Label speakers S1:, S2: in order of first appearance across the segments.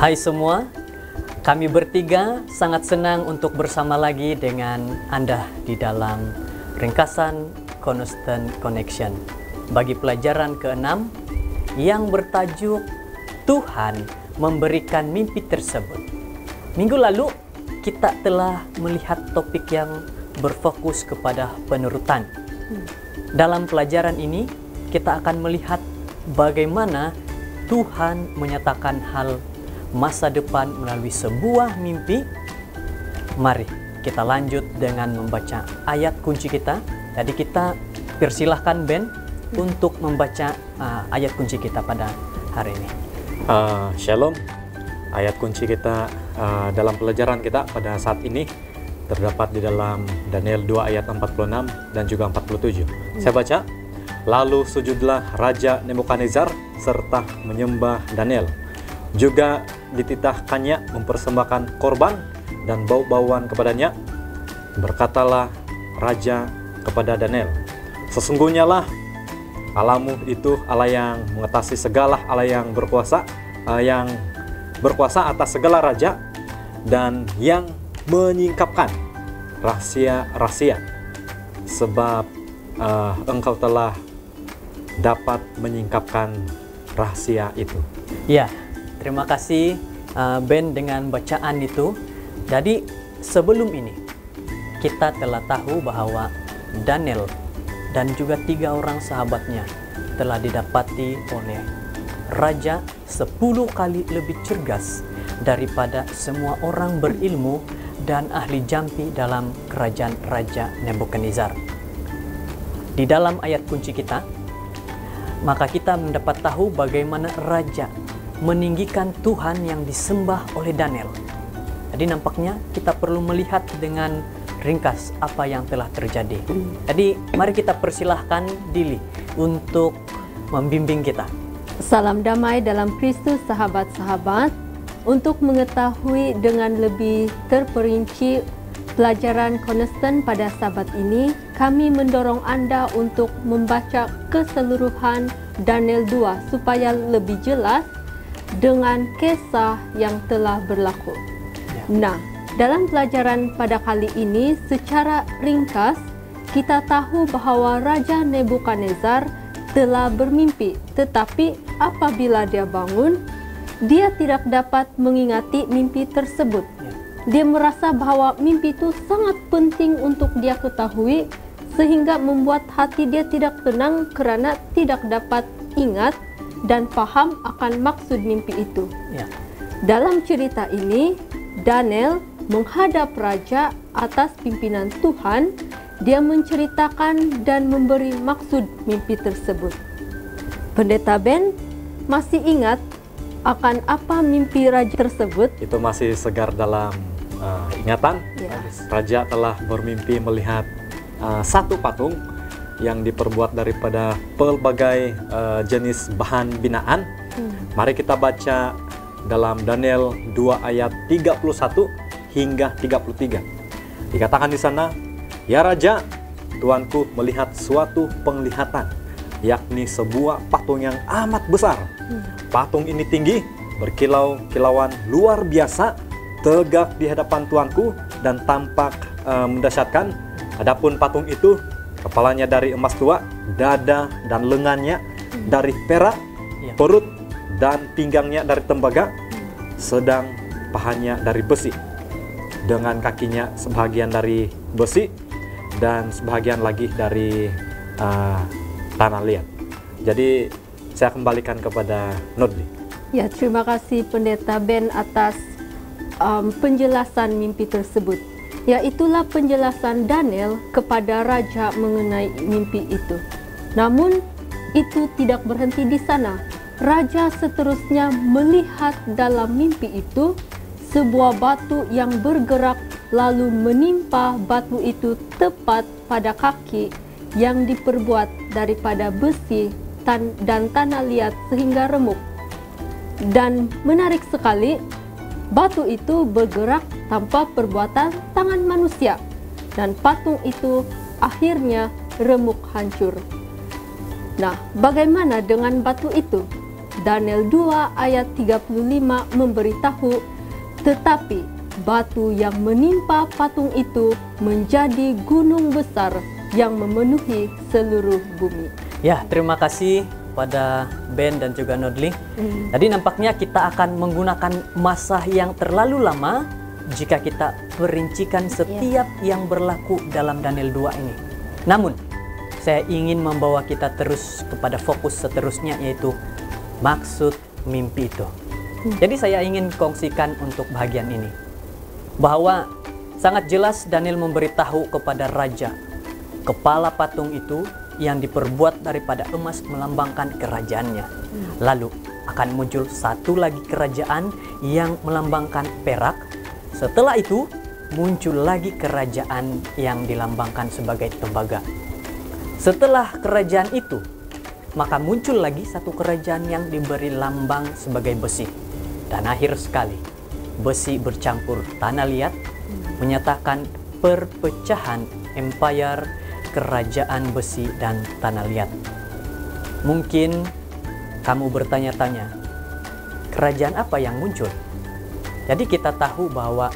S1: Hai semua, kami bertiga sangat senang untuk bersama lagi dengan Anda di dalam ringkasan Constant Connection bagi pelajaran ke-6 yang bertajuk Tuhan memberikan mimpi tersebut. Minggu lalu kita telah melihat topik yang berfokus kepada penurutan. Dalam pelajaran ini kita akan melihat bagaimana Tuhan menyatakan hal masa depan melalui sebuah mimpi. Mari kita lanjut dengan membaca ayat kunci kita. Jadi kita persilahkan Ben untuk membaca ayat kunci kita pada hari ini.
S2: Shalom. Ayat kunci kita dalam pelajaran kita pada saat ini terdapat di dalam Daniel 2 ayat 46 dan juga 47. Saya baca. Lalu sujudlah Raja Nebukadnezar serta menyembah Daniel. Juga dititahkannya mempersembahkan korban dan bau-bauan kepadanya. Berkatalah Raja kepada Daniel, sesungguhnya lah Allahmu itu Allah yang mengatasi segala, Allah yang berkuasa atas segala raja, dan yang menyingkapkan rahasia-rahasia, sebab engkau telah dapat menyingkapkan rahasia itu.
S1: Ya, terima kasih Ben dengan bacaan itu. Jadi sebelum ini kita telah tahu bahwa Daniel dan juga 3 orang sahabatnya telah didapati oleh raja 10 kali lebih cerdas daripada semua orang berilmu dan ahli jampi dalam kerajaan Raja Nebukadnezar. Di dalam ayat kunci kita, maka kita mendapat tahu bagaimana raja meninggikan Tuhan yang disembah oleh Daniel. Jadi nampaknya kita perlu melihat dengan ringkas apa yang telah terjadi. Jadi mari kita persilahkan Dili untuk membimbing kita.
S3: Salam damai dalam Kristus sahabat-sahabat. Untuk mengetahui dengan lebih terperinci pelajaran Constant pada Sabat ini, kami mendorong Anda untuk membaca keseluruhan Daniel 2 supaya lebih jelas dengan kisah yang telah berlaku. Nah, dalam pelajaran pada kali ini secara ringkas kita tahu bahwa Raja Nebukadnezar telah bermimpi, tetapi apabila dia bangun, dia tidak dapat mengingati mimpi tersebut. Dia merasa bahwa mimpi itu sangat penting untuk dia ketahui, sehingga membuat hati dia tidak tenang karena tidak dapat ingat dan paham akan maksud mimpi itu. Dalam cerita ini, Daniel menghadap raja atas pimpinan Tuhan. Dia menceritakan dan memberi maksud mimpi tersebut. Pendeta Ben masih ingat akan apa mimpi raja tersebut?
S2: Itu masih segar dalam ingatan. Raja telah bermimpi melihat satu patung yang diperbuat daripada pelbagai jenis bahan binaan. Mari kita baca dalam Daniel 2 ayat 31 hingga 33. Dikatakan di sana, "Ya Raja, tuanku melihat suatu penglihatan, yakni sebuah patung yang amat besar. Patung ini tinggi, berkilau-kilauan luar biasa, tegak di hadapan tuanku dan tampak mendahsyatkan. Adapun patung itu, kepalanya dari emas tua, dada dan lengannya dari perak, perut dan pinggangnya dari tembaga, sedang pahanya dari besi, dengan kakinya sebahagian dari besi dan sebahagian lagi dari tanah liat." Jadi saya kembalikan kepada Nodli.
S3: Ya, terima kasih Pendeta Ben atas penjelasan mimpi tersebut. Ya, itulah penjelasan Daniel kepada raja mengenai mimpi itu. Namun itu tidak berhenti di sana. Raja seterusnya melihat dalam mimpi itu sebuah batu yang bergerak lalu menimpa batu itu tepat pada kaki yang diperbuat daripada besi dan tanah liat sehingga remuk. Dan menarik sekali, batu itu bergerak tanpa perbuatan tangan manusia, dan patung itu akhirnya remuk hancur. Nah, bagaimana dengan batu itu? Daniel 2 ayat 35 memberitahu, tetapi batu yang menimpa patung itu menjadi gunung besar yang memenuhi seluruh bumi.
S1: Ya, terima kasih pada Ben dan juga Nodli. Tadi nampaknya kita akan menggunakan masa yang terlalu lama jika kita perincikan setiap yang berlaku dalam Daniel 2 ini. Namun, saya ingin membawa kita terus kepada fokus seterusnya, yaitu maksud mimpi itu. Jadi saya ingin kongsikan untuk bagian ini, bahwa sangat jelas Daniel memberitahu kepada raja, kepala patung itu yang diperbuat daripada emas melambangkan kerajaannya. Lalu akan muncul satu lagi kerajaan yang melambangkan perak. Setelah itu muncul lagi kerajaan yang dilambangkan sebagai tembaga. Setelah kerajaan itu, maka muncul lagi satu kerajaan yang diberi lambang sebagai besi. Dan akhir sekali, besi bercampur tanah liat menyatakan perpecahan empire kerajaan besi dan tanah liat. Mungkin kamu bertanya-tanya, kerajaan apa yang muncul? Jadi kita tahu bahwa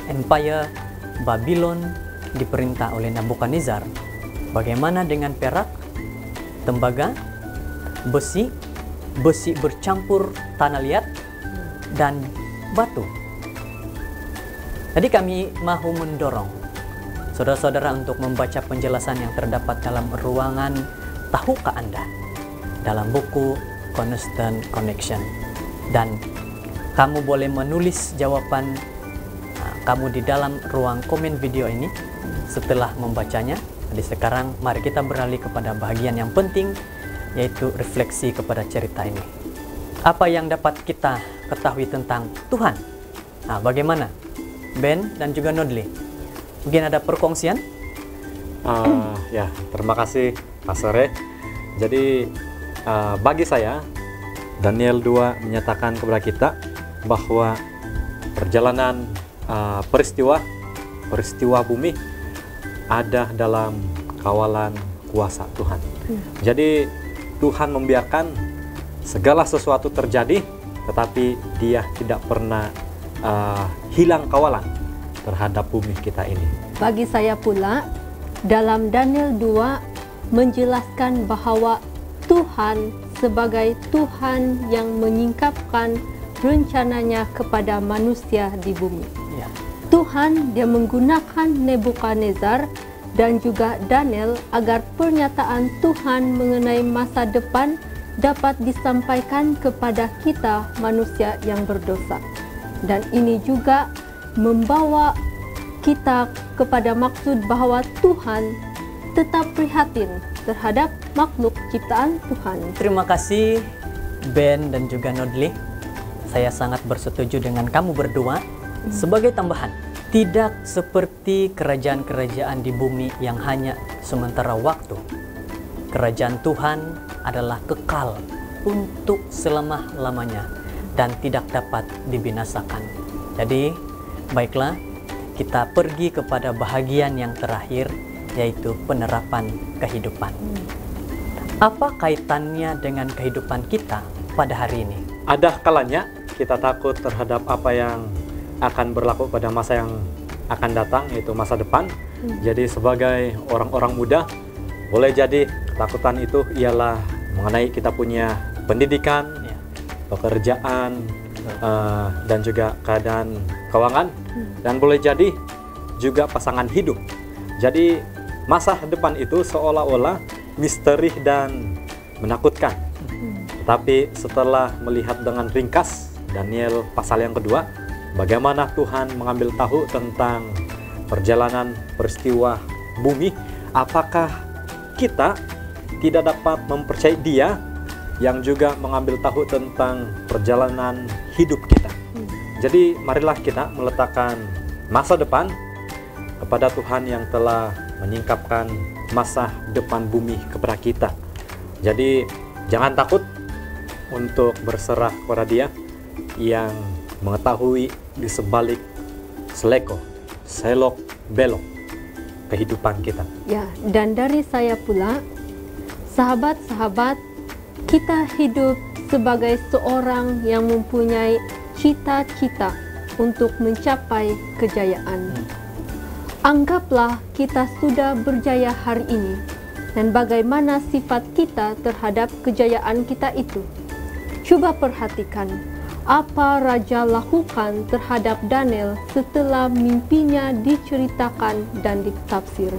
S1: empire Babylon diperintah oleh Nabukadnezar. Bagaimana dengan perak, tembaga, besi, besi bercampur tanah liat, dan batu. Jadi kami mahu mendorong saudara-saudara untuk membaca penjelasan yang terdapat dalam ruangan Tahukah Anda dalam buku Constant Connection. Dan kamu boleh menulis jawaban kamu di dalam ruang komen video ini setelah membacanya. Jadi sekarang mari kita beralih kepada bagian yang penting, yaitu refleksi kepada cerita ini. Apa yang dapat kita ketahui tentang Tuhan? Nah, bagaimana Ben dan juga Nodli? Mungkin ada perkongsian?
S2: Ya, terima kasih Pak Sore. Jadi bagi saya, Daniel 2 menyatakan kepada kita bahwa perjalanan peristiwa bumi ada dalam kawalan kuasa Tuhan. Jadi Tuhan membiarkan segala sesuatu terjadi, tetapi Dia tidak pernah hilang kawalan terhadap bumi kita ini.
S3: Bagi saya pula, dalam Daniel 2 menjelaskan bahwa Tuhan sebagai Tuhan yang menyingkapkan rencananya kepada manusia di bumi.
S1: Ya.
S3: Tuhan dia menggunakan Nebukadnezar dan juga Daniel agar pernyataan Tuhan mengenai masa depan dapat disampaikan kepada kita manusia yang berdosa. Dan ini juga membawa kita kepada maksud bahwa Tuhan tetap prihatin terhadap makhluk ciptaan Tuhan.
S1: Terima kasih Ben dan juga Nodli. Saya sangat bersetuju dengan kamu berdua. Sebagai tambahan, tidak seperti kerajaan-kerajaan di bumi yang hanya sementara waktu. Kerajaan Tuhan adalah kekal untuk selama-lamanya dan tidak dapat dibinasakan. Jadi baiklah, kita pergi kepada bahagian yang terakhir, yaitu penerapan kehidupan. Apa kaitannya dengan kehidupan kita pada hari ini?
S2: Ada kalanya kita takut terhadap apa yang akan berlaku pada masa yang akan datang, yaitu masa depan. Jadi sebagai orang-orang muda, boleh jadi ketakutan itu ialah mengenai kita punya pendidikan, pekerjaan, dan juga keadaan keuangan, dan boleh jadi juga pasangan hidup. Jadi masa depan itu seolah-olah misteri dan menakutkan. Tetapi setelah melihat dengan ringkas Daniel pasal yang kedua, bagaimana Tuhan mengambil tahu tentang perjalanan peristiwa bumi, apakah kita tidak dapat mempercayai Dia yang juga mengambil tahu tentang perjalanan hidup kita. Jadi marilah kita meletakkan masa depan kepada Tuhan yang telah menyingkapkan masa depan bumi kepada kita. Jadi jangan takut untuk berserah kepada Dia yang mengetahui di sebalik selok belok kehidupan kita.
S3: Ya, dan dari saya pula, sahabat-sahabat, kita hidup sebagai seorang yang mempunyai cita-cita untuk mencapai kejayaan. Anggaplah kita sudah berjaya hari ini, dan bagaimana sifat kita terhadap kejayaan kita itu. Coba perhatikan apa raja lakukan terhadap Daniel setelah mimpinya diceritakan dan ditafsir.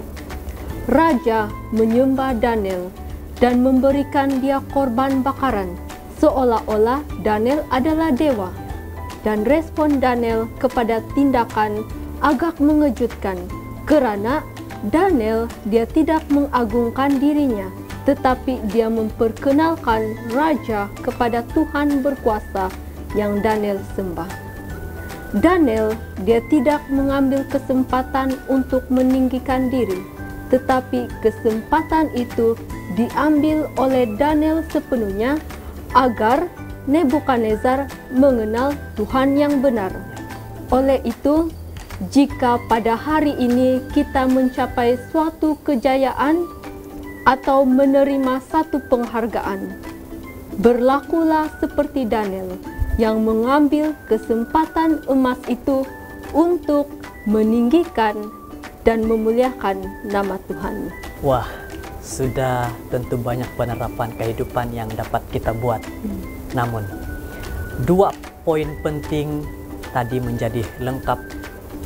S3: Raja menyembah Daniel dan memberikan dia korban bakaran, seolah-olah Daniel adalah dewa. Dan respon Daniel kepada tindakan agak mengejutkan, karena Daniel dia tidak mengagungkan dirinya, tetapi dia memperkenalkan raja kepada Tuhan berkuasa yang Daniel sembah. Daniel dia tidak mengambil kesempatan untuk meninggikan diri, tetapi kesempatan itu diambil oleh Daniel sepenuhnya agar Nebukadnezar mengenal Tuhan yang benar. Oleh itu, jika pada hari ini kita mencapai suatu kejayaan atau menerima satu penghargaan, berlakulah seperti Daniel yang mengambil kesempatan emas itu untuk meninggikan dan memuliakan nama Tuhan.
S1: Wah, sudah tentu banyak penerapan kehidupan yang dapat kita buat. Namun, 2 poin penting tadi menjadi lengkap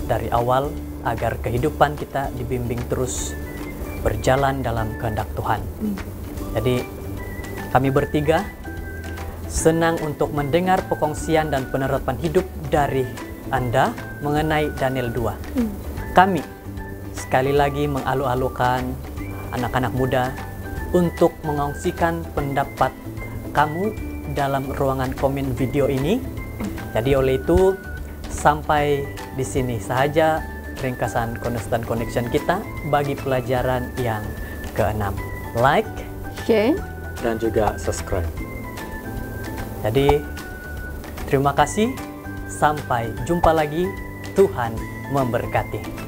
S1: dari awal agar kehidupan kita dibimbing terus berjalan dalam kehendak Tuhan. Jadi, kami bertiga senang untuk mendengar pekongsian dan penerapan hidup dari Anda mengenai Daniel 2. Kami sekali lagi mengalu-alukan anak-anak muda untuk mengongsikan pendapat kamu dalam ruangan komen video ini. Jadi oleh itu, sampai di sini saja ringkasan Cornerstone Connection kita bagi pelajaran yang ke-6. Like,
S3: Share,
S2: dan juga subscribe.
S1: Jadi terima kasih, sampai jumpa lagi. Tuhan memberkati.